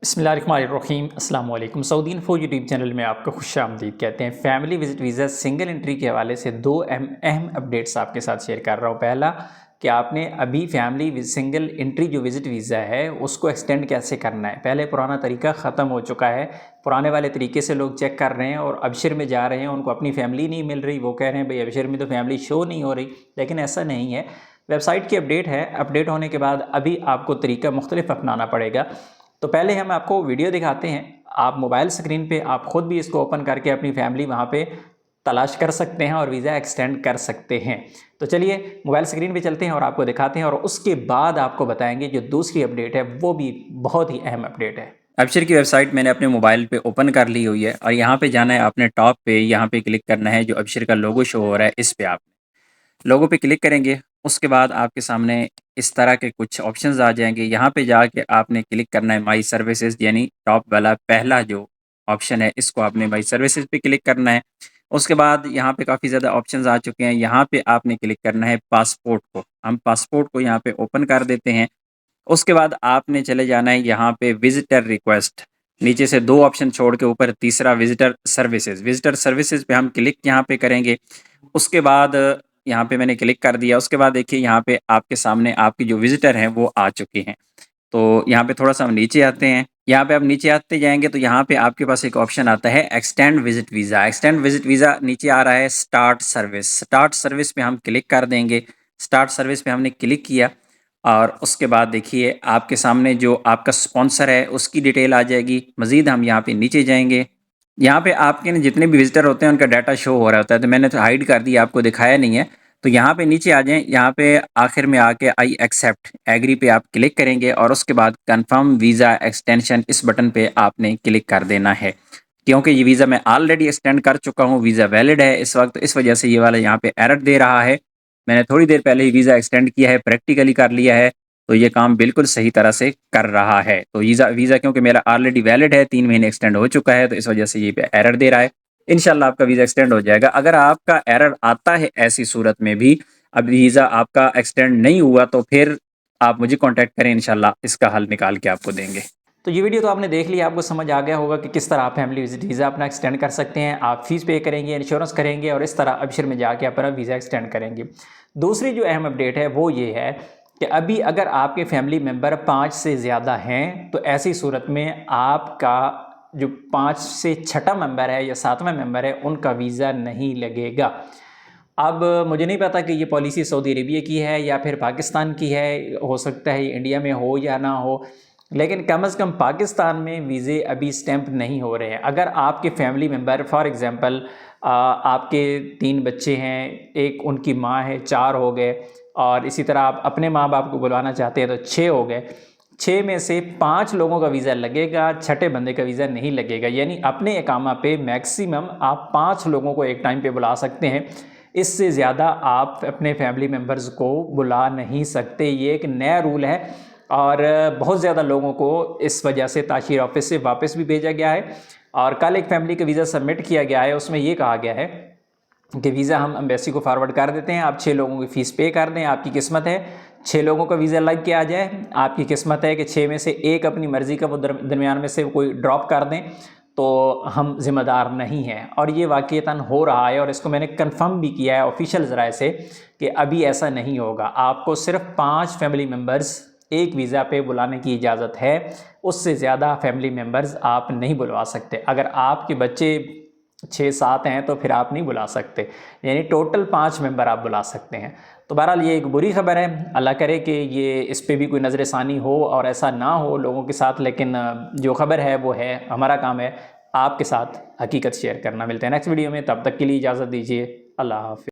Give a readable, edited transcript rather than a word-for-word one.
बिस्मिल्लाहिर्रहमानिर्रहीम अस्सलाम वालेकुम। सऊदी इन्फो यूट्यूब चैनल में आपका खुशामदीद कहते हैं। Family visit visa single entry के हवाले से दो अहम अपडेट्स आपके साथ शेयर कर रहा हूँ। पहला कि आपने अभी फैमिली सिंगल एंट्री जो विज़िट वीज़ा है उसको एक्सटेंड कैसे करना है। पहले पुराना तरीका ख़त्म हो चुका है, पुराने वाले तरीके से लोग चेक कर रहे हैं और अबशर में जा रहे हैं, उनको अपनी फैमिली नहीं मिल रही, वो कह रहे हैं भाई अबशर में तो फैमिली शो नहीं हो रही, लेकिन ऐसा नहीं है। वेबसाइट की अपडेट है, अपडेट होने के बाद अभी आपको तरीका मुख्तलिफ अपनाना पड़ेगा। तो पहले हम आपको वीडियो दिखाते हैं, आप मोबाइल स्क्रीन पे आप ख़ुद भी इसको ओपन करके अपनी फैमिली वहाँ पे तलाश कर सकते हैं और वीज़ा एक्सटेंड कर सकते हैं। तो चलिए मोबाइल स्क्रीन पे चलते हैं और आपको दिखाते हैं और उसके बाद आपको बताएंगे जो दूसरी अपडेट है वो भी बहुत ही अहम अपडेट है। अबशर की वेबसाइट मैंने अपने मोबाइल पे ओपन कर ली हुई है और यहाँ पे जाना है आपने टॉप पे, यहाँ पे क्लिक करना है, जो अबशर का लोगो शो हो रहा है इस पे आप लोगों पे क्लिक करेंगे। उसके बाद आपके सामने इस तरह के कुछ ऑप्शंस आ जाएंगे। यहाँ पे जाके आपने क्लिक करना है माई सर्विसेज, यानी टॉप वाला पहला जो ऑप्शन है इसको आपने माई सर्विसेज पे क्लिक करना है। उसके बाद यहाँ पे काफ़ी ज़्यादा ऑप्शंस आ चुके हैं, यहाँ पे आपने क्लिक करना है पासपोर्ट को। हम पासपोर्ट को यहाँ पे ओपन कर देते हैं। उसके बाद आपने चले जाना है यहाँ पे विजिटर रिक्वेस्ट, नीचे से दो ऑप्शन छोड़ के ऊपर तीसरा विजिटर सर्विसेज। विजिटर सर्विसेज पे हम क्लिक यहाँ पे करेंगे। उसके बाद यहाँ पे मैंने क्लिक कर दिया। उसके बाद देखिए यहाँ पे आपके सामने आपकी जो विजिटर हैं वो आ चुके हैं। तो यहाँ पे थोड़ा सा हम नीचे आते हैं। यहाँ पे आप नीचे आते जाएंगे तो यहाँ पे आपके पास एक ऑप्शन आता है extend visit visa. Extend visit visa नीचे आ रहा है स्टार्ट सर्विस। स्टार्ट सर्विस पे हम क्लिक कर देंगे। स्टार्ट सर्विस पे हमने क्लिक किया और उसके बाद देखिए आपके सामने जो आपका स्पॉन्सर है उसकी डिटेल आ जाएगी। मज़ीद हम यहाँ पे नीचे जाएंगे। यहाँ पे आपके जितने भी विजिटर होते हैं उनका डाटा शो हो रहा होता है, तो मैंने तो हाइड कर दिया, आपको दिखाया नहीं है। तो यहाँ पे नीचे आ जाएं, यहाँ पे आखिर में आके आई एक्सेप्ट एग्री पे आप क्लिक करेंगे और उसके बाद कंफर्म वीज़ा एक्सटेंशन इस बटन पे आपने क्लिक कर देना है। क्योंकि ये वीज़ा मैं ऑलरेडी एक्सटेंड कर चुका हूँ, वीज़ा वैलिड है इस वक्त, इस वजह से ये वाला यहाँ पे एरर दे रहा है। मैंने थोड़ी देर पहले ही वीज़ा एक्सटेंड किया है, प्रैक्टिकली कर लिया है, तो ये काम बिल्कुल सही तरह से कर रहा है। तो वीज़ा क्योंकि मेरा ऑलरेडी वैलिड है, 3 महीने एक्सटेंड हो चुका है, तो इस वजह से ये एरर दे रहा है। इंशाल्लाह आपका वीज़ा एक्सटेंड हो जाएगा। अगर आपका एरर आता है ऐसी सूरत में भी, अब वीज़ा आपका एक्सटेंड नहीं हुआ, तो फिर आप मुझे कॉन्टैक्ट करें, इंशाल्लाह इसका हल निकाल के आपको देंगे। तो ये वीडियो तो आपने देख लिया, आपको समझ आ गया होगा कि किस तरह आप फैमिली विजिट वीज़ा अपना एक्सटेंड कर सकते हैं। आप फीस पे करेंगे, इंश्योरेंस करेंगे और इस तरह अबशर में जाके अपना वीज़ा एक्सटेंड करेंगे। दूसरी जो अहम अपडेट है वो ये है कि अभी अगर आपके फैमिली मेम्बर 5 से ज़्यादा हैं तो ऐसी सूरत में आपका जो 5 से छठा मेंबर है या 7वां मेंबर है उनका वीज़ा नहीं लगेगा। अब मुझे नहीं पता कि ये पॉलिसी सऊदी अरेबिया की है या फिर पाकिस्तान की है, हो सकता है इंडिया में हो या ना हो, लेकिन कम से कम पाकिस्तान में वीज़े अभी स्टैंप नहीं हो रहे हैं। अगर आपके फैमिली मेम्बर फॉर एग्ज़ाम्पल आपके 3 बच्चे हैं, एक उनकी माँ है, 4 हो गए, और इसी तरह आप अपने माँ बाप को बुलवाना चाहते हैं तो 6 हो गए। 6 में से 5 लोगों का वीज़ा लगेगा, छठे बंदे का वीज़ा नहीं लगेगा। यानी अपने इकामा पे मैक्सिमम आप 5 लोगों को एक टाइम पे बुला सकते हैं, इससे ज़्यादा आप अपने फैमिली मेम्बर्स को बुला नहीं सकते। ये एक नया रूल है और बहुत ज़्यादा लोगों को इस वजह से ताशीर ऑफिस से वापस भी भेजा गया है। और कल एक फैमिली का वीज़ा सबमिट किया गया है, उसमें ये कहा गया है कि वीज़ा हम एम्बेसी को फॉरवर्ड कर देते हैं, आप 6 लोगों की फ़ीस पे कर दें, आपकी किस्मत है 6 लोगों का वीज़ा लग के आ जाए, आपकी किस्मत है कि 6 में से एक अपनी मर्ज़ी का वो दरमियान में से कोई ड्रॉप कर दें, तो हम ज़िम्मेदार नहीं हैं। और ये वाक़ईतन हो रहा है और इसको मैंने कंफर्म भी किया है ऑफिशियल ज़राए से कि अभी ऐसा नहीं होगा। आपको सिर्फ 5 फैमिली मेम्बर्स एक वीज़ा पे बुलाने की इजाज़त है, उससे ज़्यादा फैमिली मेम्बर्स आप नहीं बुलवा सकते। अगर आपके बच्चे 6-7 हैं तो फिर आप नहीं बुला सकते, यानी टोटल 5 मेंबर आप बुला सकते हैं। तो बहरहाल ये एक बुरी खबर है, अल्लाह करे कि ये इस पे भी कोई नज़रसानी हो और ऐसा ना हो लोगों के साथ, लेकिन जो खबर है वो है, हमारा काम है आपके साथ हकीकत शेयर करना। मिलते हैं नेक्स्ट वीडियो में, तब तक के लिए इजाज़त दीजिए, अल्लाह हाफ़िज़।